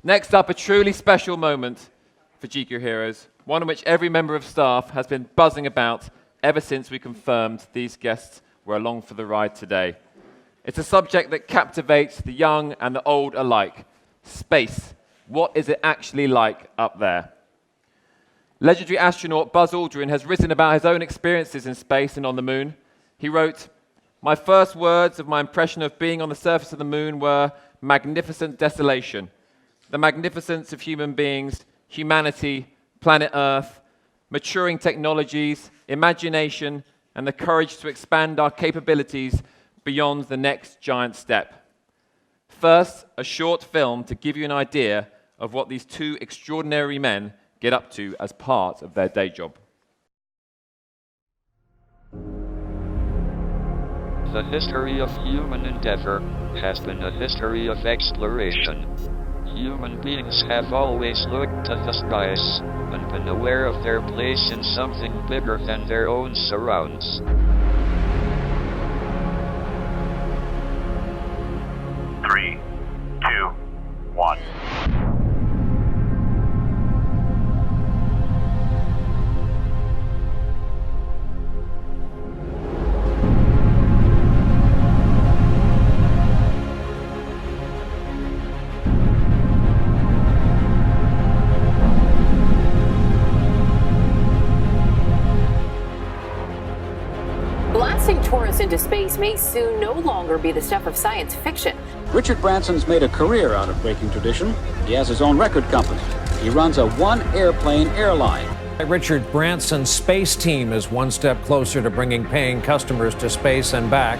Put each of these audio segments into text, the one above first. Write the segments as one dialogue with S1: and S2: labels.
S1: Next up, a truly special moment for GQ Heroes, one in which every member of staff has been buzzing about ever since we confirmed these guests were along for the ride today. It's a subject that captivates the young and the old alike. Space. What is it actually like up there? Legendary astronaut Buzz Aldrin has written about his own experiences in space and on the moon. He wrote, "My first words of my impression of being on the surface of the moon were magnificent desolation. The magnificence of human beings, humanity, planet Earth, maturing technologies, imagination, and the courage to expand our capabilities beyond the next giant step." First, a short film to give you an idea of what these two extraordinary men get up to as part of their day job.
S2: The history of human endeavor has been a history of exploration. Human beings have always looked to the skies and been aware of their place in something bigger than their own surrounds.
S3: Three, two, one.
S4: Blasting tourists into space may soon no longer be the stuff of science fiction.
S5: Richard Branson's made a career out of breaking tradition. He has his own record company. He runs a one-airplane airline.
S6: Richard Branson's space team is one step closer to bringing paying customers to space and back.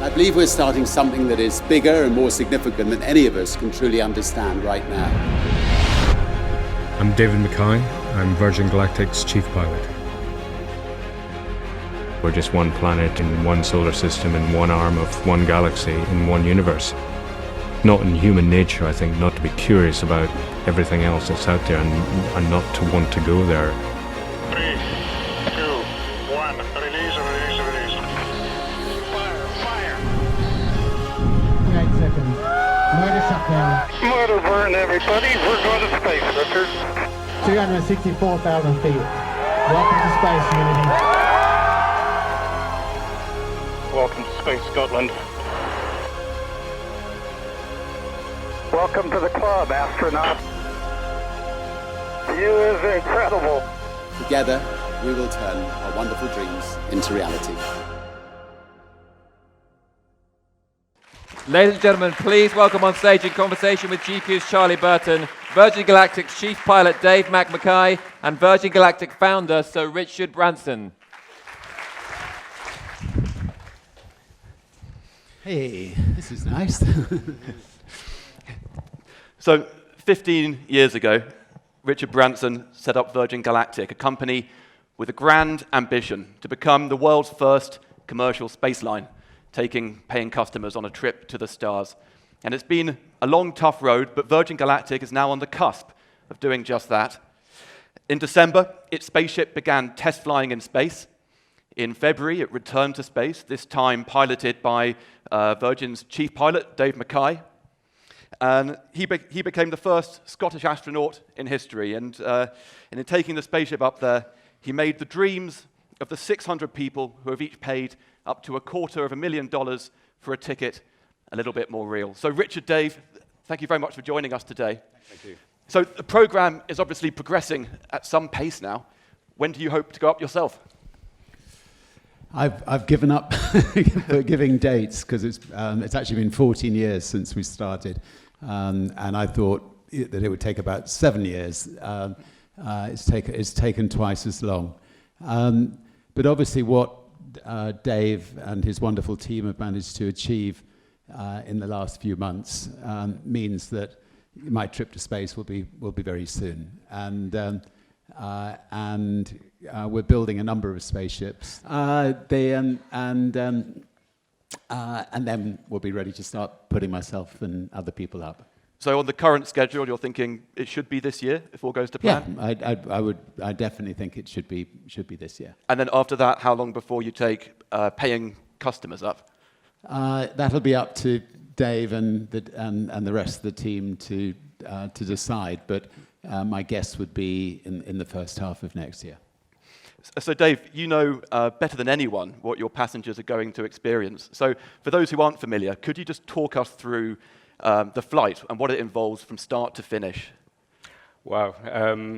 S7: I believe we're starting something that is bigger and more significant than any of us can truly understand right now.
S8: I'm David Mackay. I'm Virgin Galactic's chief pilot. We're just one planet in one solar system, in one arm of one galaxy, in one universe. Not in human nature, I think, not to be curious about everything else that's out there and not to want to go there.
S3: 3, 2, 1. Release. Fire.
S9: 8 seconds. Motor shutdown.
S3: Motor burn, everybody. We're going to space, Richard.
S9: 264,000 feet. Welcome to space, Unity.
S3: Welcome to Space Scotland. Welcome to the club, astronaut. You is incredible.
S7: Together, we will turn our wonderful dreams into reality.
S1: Ladies and gentlemen, please welcome on stage in conversation with GQ's Charlie Burton, Virgin Galactic's chief pilot Dave Mackay, and Virgin Galactic founder Sir Richard Branson.
S10: Hey, this is nice.
S11: So 15 years ago, Richard Branson set up Virgin Galactic, a company with a grand ambition to become the world's first commercial space line, paying customers on a trip to the stars. And it's been a long, tough road, but Virgin Galactic is now on the cusp of doing just that. In December, its spaceship began test flying in space. In February, it returned to space, this time piloted by Virgin's chief pilot, Dave Mackay. And he became the first Scottish astronaut in history. And in taking the spaceship up there, he made the dreams of the 600 people who have each paid up to $250,000 for a ticket a little bit more real. So Richard, Dave, thank you very much for joining us today.
S7: Thank you.
S11: So the program is obviously progressing at some pace now. When do you hope to go up yourself?
S10: I've given up giving dates because it's actually been 14 years since we started, and I thought that it would take about 7 years. It's taken twice as long, but obviously what Dave and his wonderful team have managed to achieve in the last few months means that my trip to space will be very soon, and we're building a number of spaceships. And then we'll be ready to start putting myself and other people up.
S11: So on the current schedule, you're thinking it should be this year if all goes to plan?
S10: Yeah, I definitely think it should be this year.
S11: And then after that, how long before you take paying customers up?
S10: That'll be up to Dave and the rest of the team to to decide, but my guess would be in the first half of next year.
S11: So Dave, you know better than anyone what your passengers are going to experience. So for those who aren't familiar, could you just talk us through the flight and what it involves from start to finish?
S8: Wow,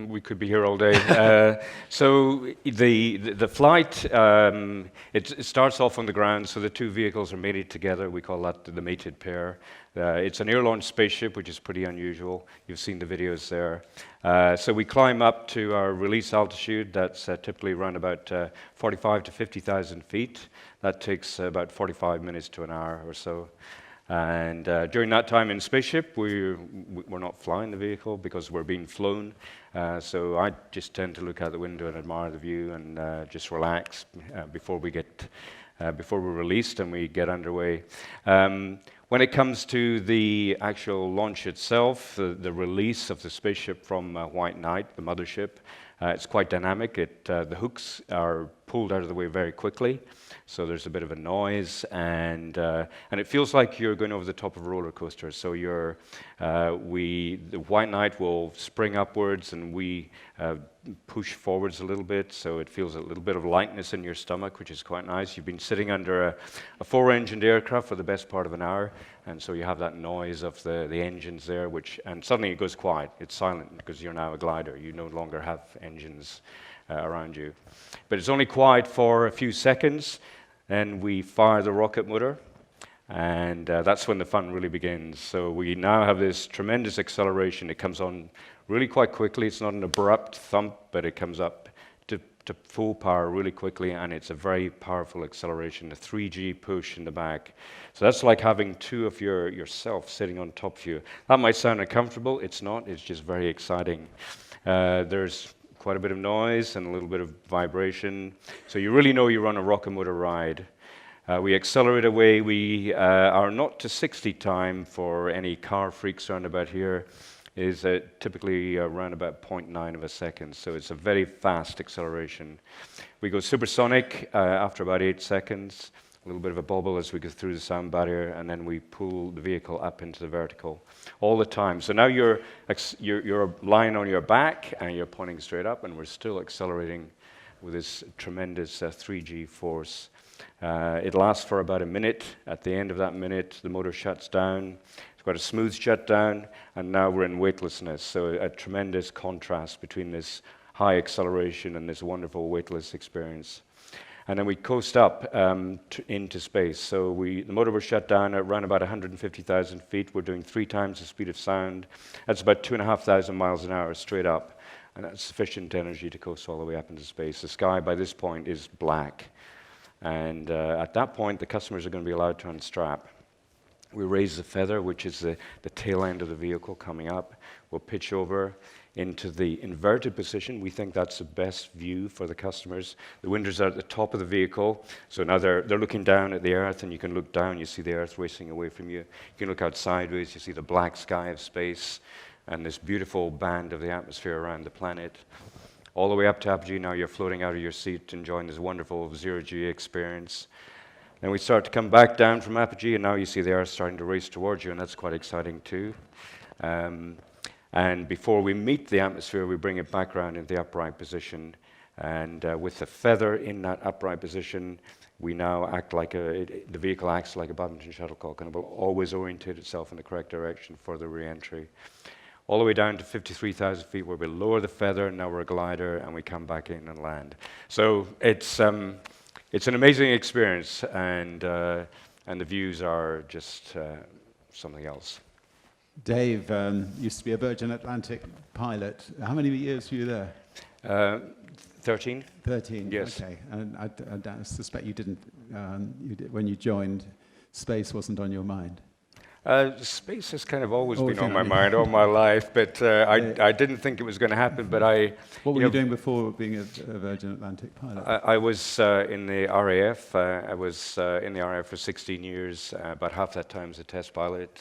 S8: we could be here all day. So the flight, it starts off on the ground, so the two vehicles are mated together. We call that the mated pair. It's an air-launched spaceship, which is pretty unusual. You've seen the videos there. So we climb up to our release altitude. That's typically around about 45 to 50,000 feet. That takes about 45 minutes to an hour or so. And during that time in spaceship, we're not flying the vehicle because we're being flown. So I just tend to look out the window and admire the view and just relax before we're released and we get underway. When it comes to the actual launch itself, the release of the spaceship from White Knight, the mothership, it's quite dynamic. The hooks are pulled out of the way very quickly, so there's a bit of a noise, and it feels like you're going over the top of a roller coaster. So the White Knight will spring upwards, and we push forwards a little bit, so it feels a little bit of lightness in your stomach, which is quite nice. You've been sitting under a four-engined aircraft for the best part of an hour, and so you have that noise of the engines there, and suddenly it goes quiet. It's silent because you're now a glider. You no longer have engines around you. But it's only quiet for a few seconds, then we fire the rocket motor, and that's when the fun really begins. So we now have this tremendous acceleration. It comes on really quite quickly. It's not an abrupt thump, but it comes up to full power really quickly, and it's a very powerful acceleration, a 3G push in the back. So that's like having two of yourself sitting on top of you. That might sound uncomfortable. It's not. It's just very exciting. There's quite a bit of noise and a little bit of vibration. So you really know you're on a rocket motor ride. We accelerate away. We are not to 60 time for any car freaks around about here. Is typically around about 0.9 of a second, so it's a very fast acceleration. We go supersonic after about 8 seconds, a little bit of a bubble as we go through the sound barrier, and then we pull the vehicle up into the vertical all the time. So now you're lying on your back and you're pointing straight up, and we're still accelerating with this tremendous 3G force. It lasts for about a minute. At the end of that minute, the motor shuts down. It's got a smooth shutdown, and now we're in weightlessness. So a tremendous contrast between this high acceleration and this wonderful weightless experience. And then we coast up into space. So the motor was shut down at around about 150,000 feet. We're doing 3 times the speed of sound. That's about 2,500 miles an hour straight up. And that's sufficient energy to coast all the way up into space. The sky by this point is black. And at that point, the customers are going to be allowed to unstrap. We raise the feather, which is the tail end of the vehicle coming up. We'll pitch over into the inverted position. We think that's the best view for the customers. The windows are at the top of the vehicle, so now they're looking down at the Earth, and you can look down, you see the Earth racing away from you. You can look out sideways, you see the black sky of space, and this beautiful band of the atmosphere around the planet. All the way up to apogee, now you're floating out of your seat, enjoying this wonderful zero-G experience. Then we start to come back down from apogee, and now you see the Earth starting to race towards you, and that's quite exciting too. And before we meet the atmosphere, we bring it back around into the upright position. And with the feather in that upright position, we now act like the vehicle acts like a badminton shuttlecock, and it will always orientate itself in the correct direction for the re-entry. All the way down to 53,000 feet, where we lower the feather, now we're a glider, and we come back in and land. So it's an amazing experience, and the views are just something else.
S10: Dave used to be a Virgin Atlantic pilot. How many years were you there?
S8: 13.
S10: 13,
S8: yes.
S10: Okay. And I suspect you didn't, when you joined, space wasn't on your mind.
S8: Space has kind of always been on my mind all my life, but I didn't think it was going to happen. But
S10: What were you doing before being a Virgin Atlantic pilot?
S8: I was in the RAF. I was in the RAF for 16 years, about half that time as a test pilot.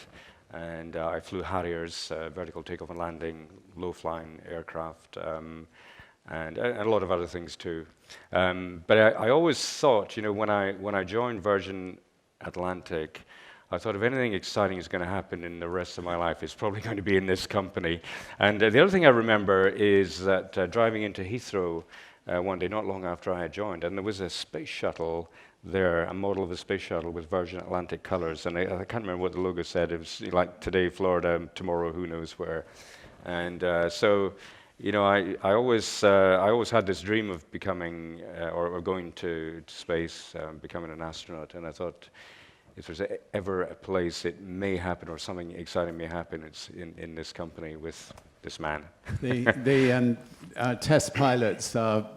S8: And I flew Harriers, vertical takeoff and landing, low-flying aircraft, and a lot of other things too. But I always thought, when I joined Virgin Atlantic, I thought if anything exciting is going to happen in the rest of my life, it's probably going to be in this company. And the other thing I remember is that driving into Heathrow one day, not long after I had joined, and there was a space shuttle there, a model of a space shuttle with Virgin Atlantic colors, and I can't remember what the logo said. It was like today, Florida, tomorrow, who knows where. And so, you know, I always had this dream of becoming or going to space, becoming an astronaut, and I thought, if there's ever a place it may happen or something exciting may happen, it's in this company with this man.
S10: The test pilots are,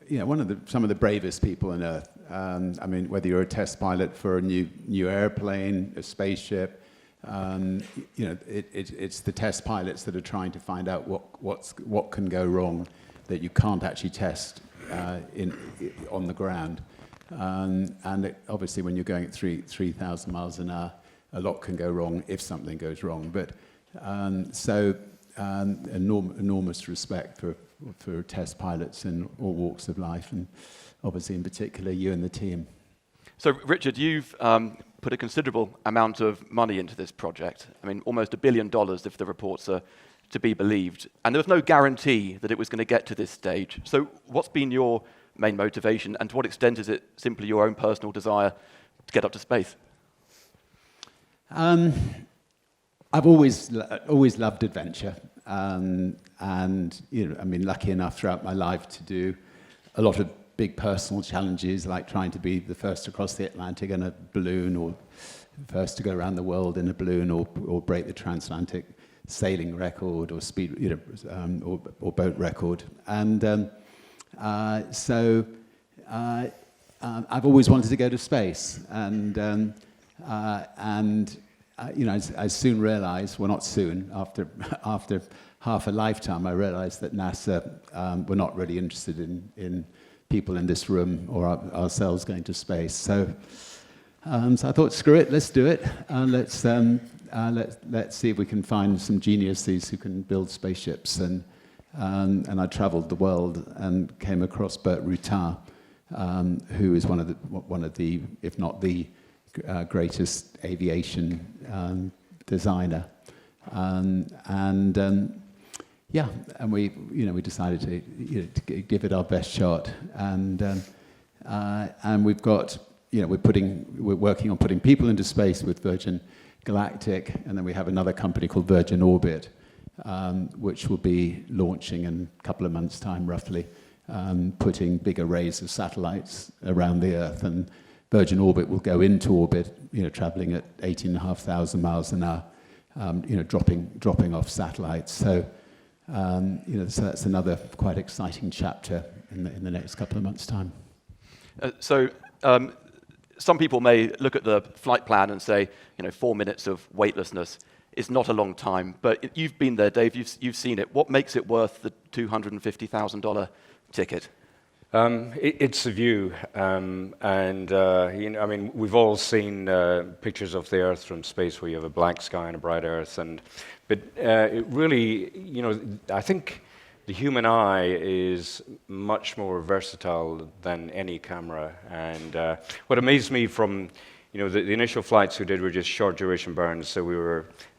S10: you know, some of the bravest people on Earth. I mean, whether you're a test pilot for a new airplane, a spaceship, you know, it's the test pilots that are trying to find out what can go wrong that you can't actually test on the ground. Obviously, when you're going at 3,000 miles an hour, a lot can go wrong if something goes wrong. But enormous respect for test pilots in all walks of life, and obviously, in particular, you and the team.
S11: So, Richard, you've put a considerable amount of money into this project. I mean, almost $1 billion if the reports are to be believed. And there was no guarantee that it was going to get to this stage. So what's been your main motivation, and to what extent is it simply your own personal desire to get up to space?
S10: I've always loved adventure, and you know, I mean, lucky enough throughout my life to do a lot of big personal challenges, like trying to be the first to cross the Atlantic in a balloon, or first to go around the world in a balloon, or break the transatlantic sailing record, or speed, you know, or boat record. And so I've always wanted to go to space, and you know, I soon realized, well, not soon, after half a lifetime, I realized that NASA were not really interested in people in this room or ourselves going to space. So I thought, screw it, let's do it. Let's see if we can find some geniuses who can build spaceships. And I traveled the world and came across Burton, who is one of the, if not the greatest aviation designer. Yeah, and we decided to give it our best shot, and we've got, we're working on putting people into space with Virgin Galactic, and then we have another company called Virgin Orbit, which will be launching in a couple of months' time, roughly, putting big arrays of satellites around the Earth, and Virgin Orbit will go into orbit, traveling at 18,500 miles an hour, dropping off satellites. So. So that's another quite exciting chapter in the next couple of months' time.
S11: Some people may look at the flight plan and say, 4 minutes of weightlessness is not a long time. But you've been there, Dave. You've seen it. What makes it worth the $250,000 ticket?
S8: It's the view, I mean, we've all seen pictures of the Earth from space where you have a black sky and a bright Earth, but it really, I think the human eye is much more versatile than any camera. And what amazed me from, the initial flights we did were just short duration burns. So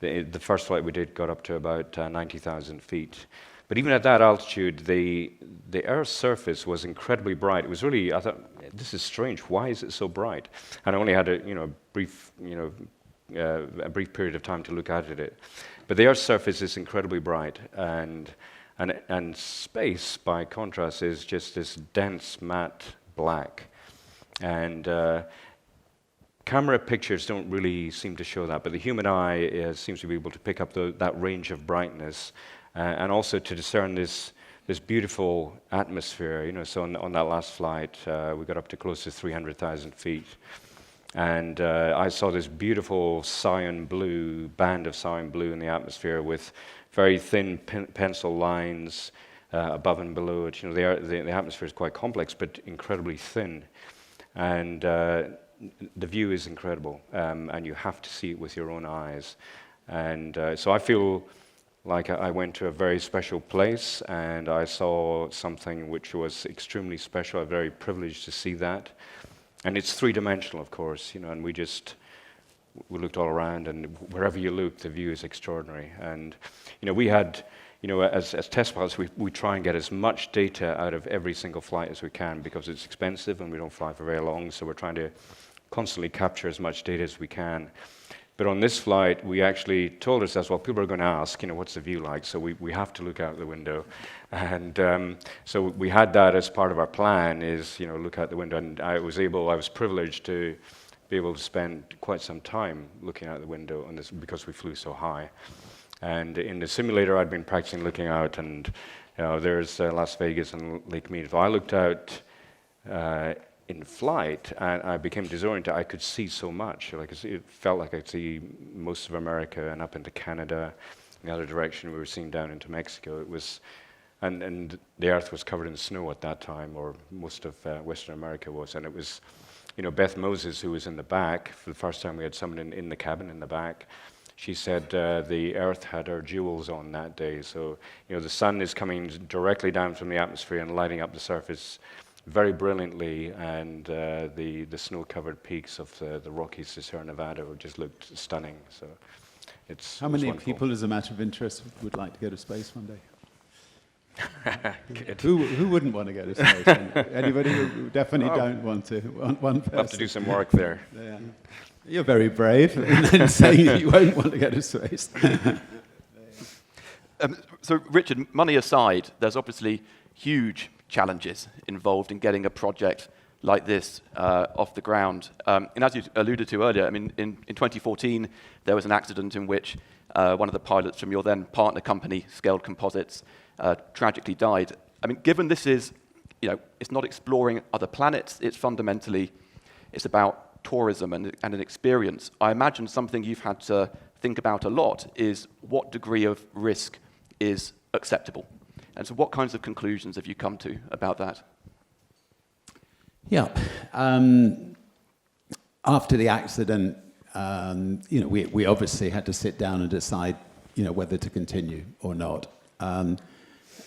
S8: the first flight we did got up to about 90,000 feet. But even at that altitude, the Earth's surface was incredibly bright. It was really, I thought, this is strange. Why is it so bright? And I only had a brief period of time to look at it. But the Earth's surface is incredibly bright, and space, by contrast, is just this dense matte black. And camera pictures don't really seem to show that, but the human eye seems to be able to pick up that range of brightness. And also to discern this beautiful atmosphere, So on that last flight, we got up to close to 300,000 feet, and I saw this beautiful band of cyan blue in the atmosphere with very thin pencil lines above and below it. The atmosphere is quite complex, but incredibly thin, and the view is incredible, and you have to see it with your own eyes. And so I feel like I went to a very special place, and I saw something which was extremely special. I'm very privileged to see that. And it's three-dimensional, of course, and we just we looked all around, and wherever you look, the view is extraordinary. And we had, as test pilots, we try and get as much data out of every single flight as we can, because it's expensive and we don't fly for very long, so we're trying to constantly capture as much data as we can. But on this flight, we actually told ourselves, well, people are going to ask, what's the view like? So we have to look out the window. And so we had that as part of our plan, is, look out the window. And I was privileged to be able to spend quite some time looking out the window on this, because we flew so high. And in the simulator, I'd been practicing looking out, and there's Las Vegas and Lake Mead. If I looked out in flight, and I became disoriented, I could see so much. It felt like I could see most of America and up into Canada. In the other direction, we were seeing down into Mexico. It was, and the Earth was covered in snow at that time, or most of Western America was. And it was, Beth Moses, who was in the back. For the first time, we had someone in the cabin in the back. She said the Earth had her jewels on that day. So, the sun is coming directly down from the atmosphere and lighting up the surface very brilliantly, and the snow-covered peaks of the Rockies to Sierra Nevada just looked stunning. So,
S10: how many people, as a matter of interest, would like to go to space one day? Who wouldn't want to go to space? Anybody who definitely don't want to? One person.
S8: We'll have to do some work there.
S10: Yeah. You're very brave in saying that you won't want to go to space.
S11: So, Richard, money aside, there's obviously huge challenges involved in getting a project like this off the ground. And as you alluded to earlier, in 2014, there was an accident in which one of the pilots from your then partner company, Scaled Composites, tragically died. Given this is, it's not exploring other planets, it's about tourism and an experience. I imagine something you've had to think about a lot is what degree of risk is acceptable. And so what kinds of conclusions have you come to about that?
S10: Yeah. After the accident, we obviously had to sit down and decide, whether to continue or not.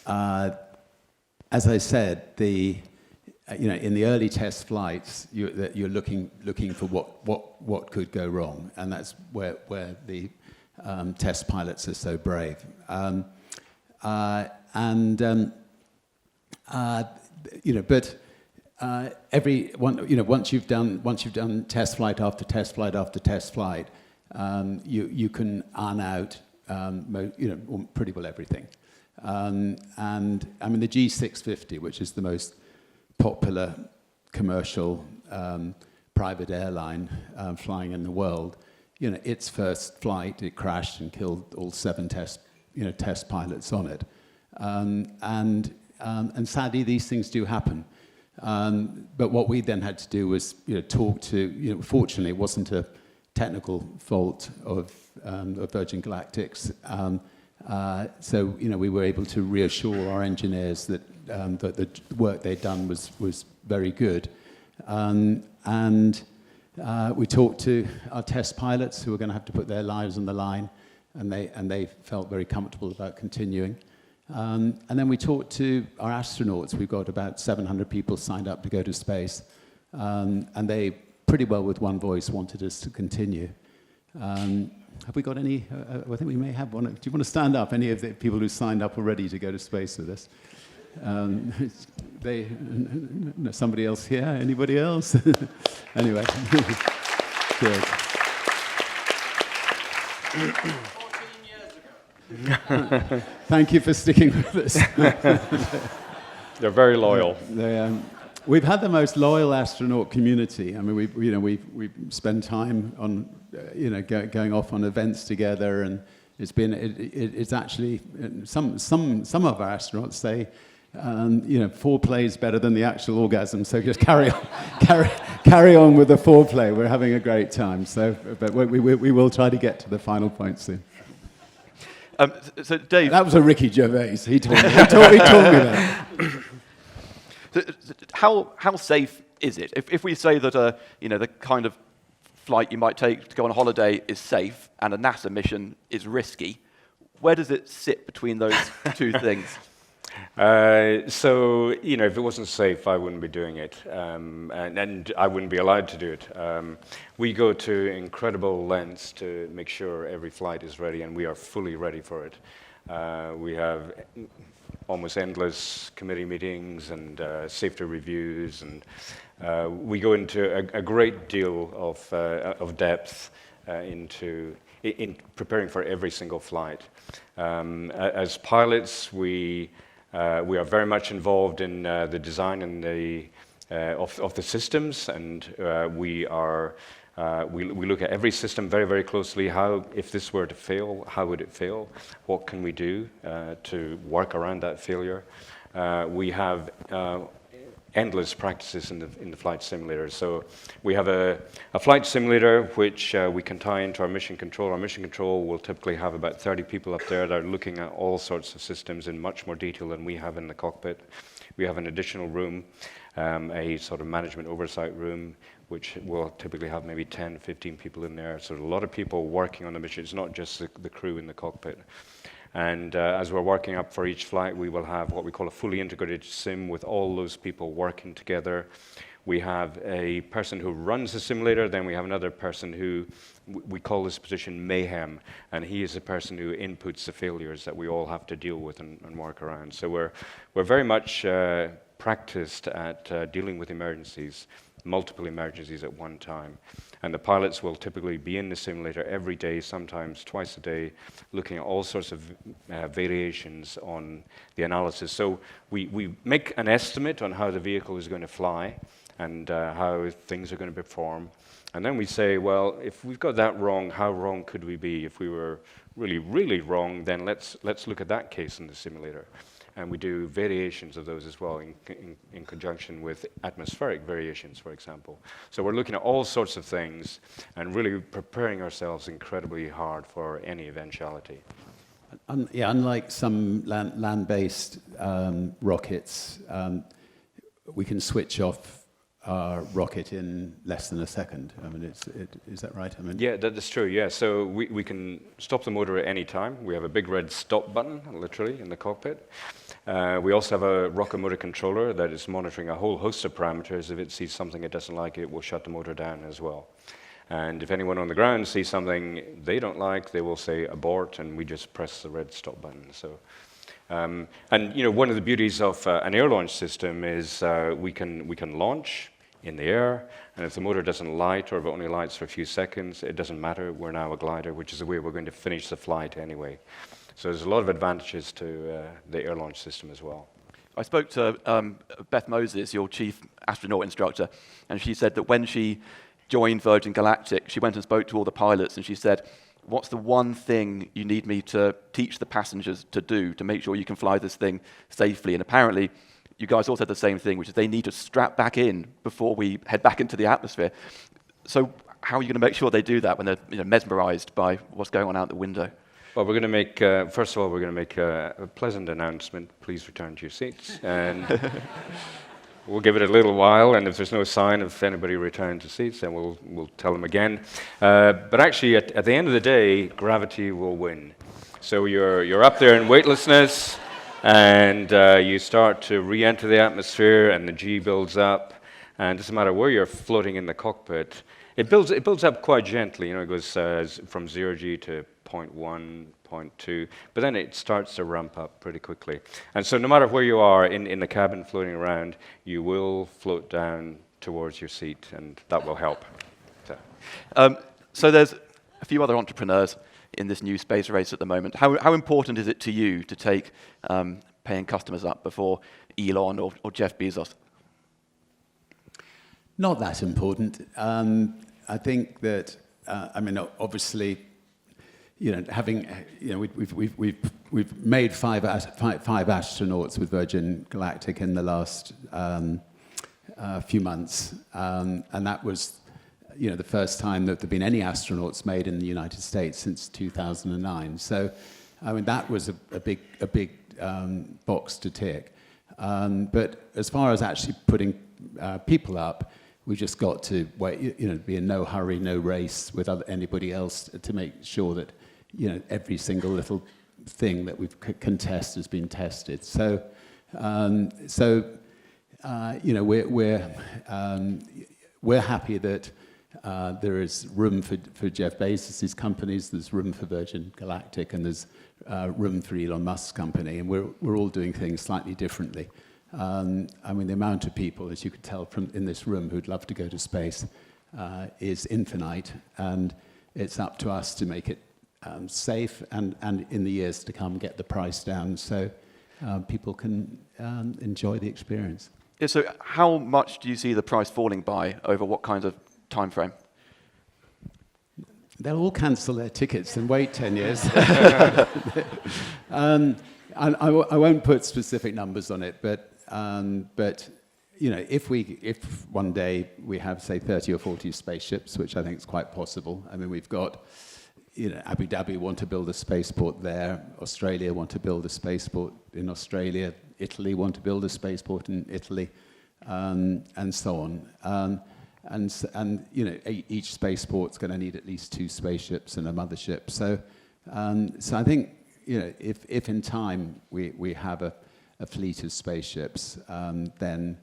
S10: As I said, in the early test flights, you're looking for what could go wrong, and that's where the test pilots are so brave. Once you've done test flight after test flight after test flight, you can iron out pretty well everything. The G650, which is the most popular commercial private airline flying in the world, its first flight, it crashed and killed all 7 test pilots on it. And sadly, these things do happen. But what we then had to do was talk to, fortunately, it wasn't a technical fault of Virgin Galactic's. So we were able to reassure our engineers that the work they'd done was very good. We talked to our test pilots who were going to have to put their lives on the line, and they felt very comfortable about continuing. And then we talked to our astronauts. We've got about 700 people signed up to go to space, and they pretty well with one voice wanted us to continue. Have we got any? I think we may have one. Do you want to stand up? Any of the people who signed up already to go to space with us? Somebody else here? Anybody else? Anyway, good. 14 years ago. Thank you for sticking with us.
S8: They're very loyal.
S10: We've had the most loyal astronaut community. We spend time on, going off on events together, and it's actually some of our astronauts say, foreplay is better than the actual orgasm. So just carry on with the foreplay. We're having a great time. So, but we will try to get to the final point soon.
S11: So Dave,
S10: that was a Ricky Gervais. He told me that.
S11: So how safe is it? If we say that the kind of flight you might take to go on a holiday is safe and a NASA mission is risky, where does it sit between those two things?
S8: So, you know, if it wasn't safe, I wouldn't be doing it, and I wouldn't be allowed to do it. We go to incredible lengths to make sure every flight is ready, and we are fully ready for it. We have almost endless committee meetings and safety reviews, and we go into a great deal of depth in preparing for every single flight. As pilots, we are very much involved in the design and of the systems, and we look at every system very, very closely. How, if this were to fail, how would it fail? What can we do to work around that failure? We have endless practices in the flight simulator. So we have a flight simulator which we can tie into our mission control. Our mission control will typically have about 30 people up there that are looking at all sorts of systems in much more detail than we have in the cockpit. We have an additional room, a sort of management oversight room, which will typically have maybe 10, 15 people in there. So a lot of people working on the mission. It's not just the crew in the cockpit. And as we're working up for each flight, we will have what we call a fully integrated sim with all those people working together. We have a person who runs the simulator, then we have another person who, we call this position mayhem, and he is the person who inputs the failures that we all have to deal with and work around. So we're very much practiced at dealing with emergencies, multiple emergencies at one time. And the pilots will typically be in the simulator every day, sometimes twice a day, looking at all sorts of variations on the analysis. So we make an estimate on how the vehicle is going to fly and how things are going to perform. And then we say, well, if we've got that wrong, how wrong could we be? If we were really, really wrong, then let's look at that case in the simulator. And we do variations of those as well in conjunction with atmospheric variations, for example. So we're looking at all sorts of things and really preparing ourselves incredibly hard for any eventuality.
S10: Unlike some land-based rockets, we can switch off our rocket in less than a second. I mean, is that right? I mean,
S8: yeah, that's true, yeah. So we can stop the motor at any time. We have a big red stop button, literally, in the cockpit. We also have a rocket motor controller that is monitoring a whole host of parameters. If it sees something it doesn't like, it will shut the motor down as well. And if anyone on the ground sees something they don't like, they will say abort, and we just press the red stop button. So. And you know, one of the beauties of an air launch system is we can launch in the air, and if the motor doesn't light or if it only lights for a few seconds, it doesn't matter. We're now a glider, which is the way we're going to finish the flight anyway. So there's a lot of advantages to the air launch system as well.
S11: I spoke to Beth Moses, your chief astronaut instructor, and she said that when she joined Virgin Galactic, she went and spoke to all the pilots, and she said, what's the one thing you need me to teach the passengers to do to make sure you can fly this thing safely? And apparently, you guys all said the same thing, which is they need to strap back in before we head back into the atmosphere. So how are you going to make sure they do that when they're mesmerized by what's going on out the window?
S8: Well, we're going to make, first of all, we're going to make a pleasant announcement. Please return to your seats. And we'll give it a little while, and if there's no sign of anybody returning to seats, then we'll tell them again. But actually, at the end of the day, gravity will win. So you're up there in weightlessness, and you start to re-enter the atmosphere, and the G builds up. And it doesn't matter where you're floating in the cockpit. It builds up quite gently. You know, it goes from 0G to 0.1, 0.2, but then it starts to ramp up pretty quickly. And so no matter where you are in the cabin floating around, you will float down towards your seat, and that will help.
S11: So there's a few other entrepreneurs in this new space race at the moment. How important is it to you to take paying customers up before Elon or Jeff Bezos?
S10: Not that important. I think that, I mean, obviously, you know, having, you know, we've made five astronauts with Virgin Galactic in the last few months, and that was, you know, the first time that there've been any astronauts made in the United States since 2009. So, I mean, that was a big box to tick. But as far as actually putting people up, we just got to wait, you know, be in no hurry, no race with anybody else to make sure that, you know, every single little thing that we can test has been tested. So, we're happy that there is room for Jeff Bezos' companies, there's room for Virgin Galactic, and there's room for Elon Musk's company, and we're all doing things slightly differently. I mean, the amount of people, as you could tell from in this room, who'd love to go to space is infinite, and it's up to us to make it safe and in the years to come get the price down so people can enjoy the experience.
S11: Yeah, so how much do you see the price falling by over what kind of time frame?
S10: They'll all cancel their tickets and wait 10 years. I won't put specific numbers on it, but if one day we have, say, 30 or 40 spaceships, which I think is quite possible. I mean, we've got, Abu Dhabi want to build a spaceport there, Australia want to build a spaceport in Australia, Italy want to build a spaceport in Italy, and so on. And each spaceport's going to need at least 2 spaceships and a mothership. So I think if in time we have a fleet of spaceships, then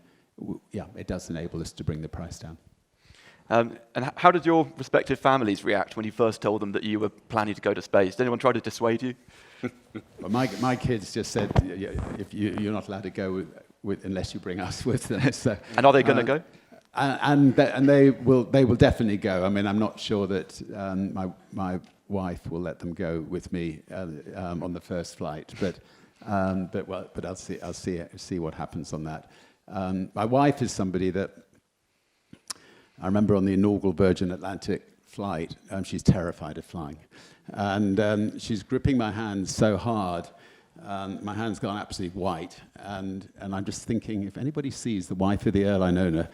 S10: it does enable us to bring the price down.
S11: And how did your respective families react when you first told them that you were planning to go to space? Did anyone try to dissuade you?
S10: Well, my kids just said, if you're not allowed to go with unless you bring us with them. So,
S11: and are they going to go?
S10: And they will definitely go. I mean, I'm not sure that my wife will let them go with me on the first flight, but I'll see what happens on that. My wife is somebody that I remember on the inaugural Virgin Atlantic flight. She's terrified of flying, and she's gripping my hand so hard. My hand's gone absolutely white, and I'm just thinking, if anybody sees the wife of the airline owner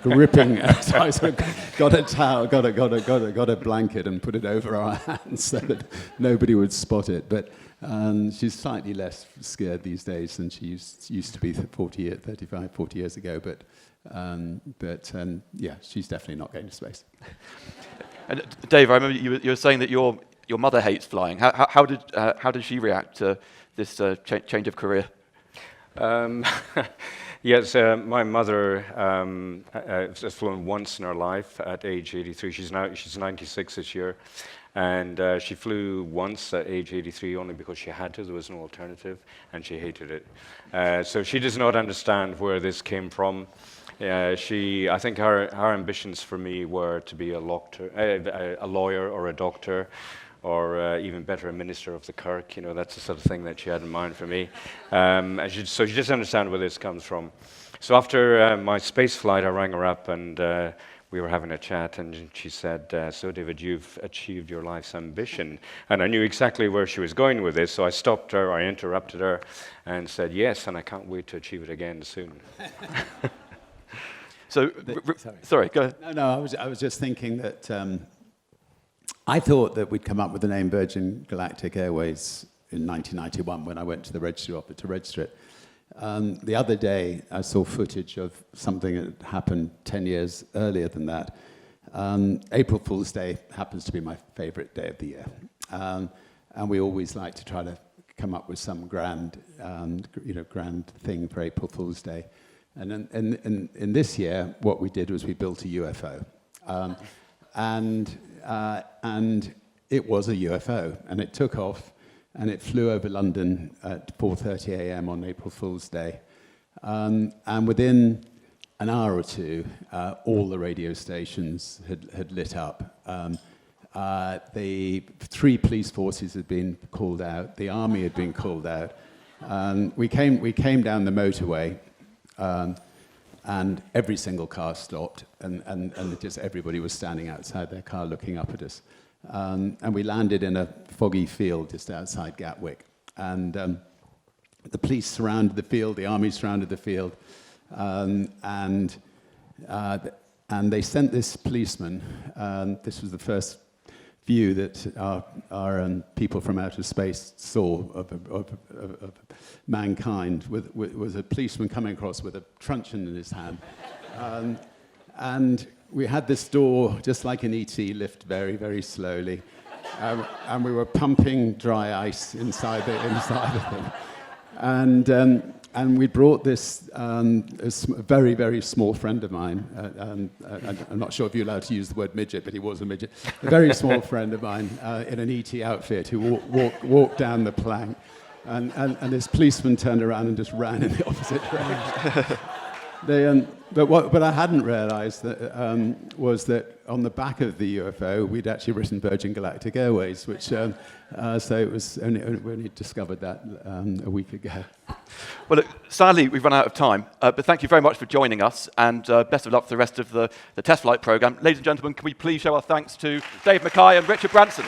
S10: gripping, so I sort of got a towel, got a blanket, and put it over our hands so that nobody would spot it. But she's slightly less scared these days than she used to be 40 years ago. But she's definitely not going to space.
S11: And Dave, I remember you were saying that your mother hates flying. How did she react to this change of career?
S8: Yes, my mother has flown once in her life at age 83. She's 96 this year, and she flew once at age 83 only because she had to. There was no alternative, and she hated it. So she does not understand where this came from. I think her ambitions for me were to be a lawyer or a doctor, or even better, a minister of the Kirk. That's the sort of thing that she had in mind for me. So she doesn't understand where this comes from. So after my space flight, I rang her up, and we were having a chat, and she said, so David, you've achieved your life's ambition. And I knew exactly where she was going with this, so I stopped her, I interrupted her, and said, yes, and I can't wait to achieve it again soon.
S11: So, sorry, go ahead.
S10: No, I was just thinking that I thought that we'd come up with the name Virgin Galactic Airways in 1991 when I went to the registry office to register it. The other day, I saw footage of something that happened 10 years earlier than that. April Fool's Day happens to be my favorite day of the year. And we always like to try to come up with some grand thing for April Fool's Day. And in this year, what we did was we built a UFO. And it was a UFO, and it took off, and it flew over London at 4:30 a.m. on April Fool's Day. And within an hour or two, all the radio stations had lit up. The 3 police forces had been called out. The army had been called out. We came down the motorway, and every single car stopped, and just everybody was standing outside their car looking up at us. And we landed in a foggy field just outside Gatwick. And the police surrounded the field, the army surrounded the field, and they sent this policeman. This was the first view that our people from outer space saw of mankind, was a policeman coming across with a truncheon in his hand. And we had this door, just like in E.T., lift very, very slowly. and we were pumping dry ice inside of them. And we brought this a very, very small friend of mine. I'm not sure if you're allowed to use the word midget, but he was a midget. A very small friend of mine in an ET outfit who walked down the plank. And this policeman turned around and just ran in the opposite direction. But what I hadn't realised was that on the back of the UFO, we'd actually written Virgin Galactic Airways, which so it was we only discovered that a week ago.
S11: Well, look, sadly, we've run out of time, but thank you very much for joining us, and best of luck for the rest of the test flight programme. Ladies and gentlemen, can we please show our thanks to Dave Mackay and Richard Branson?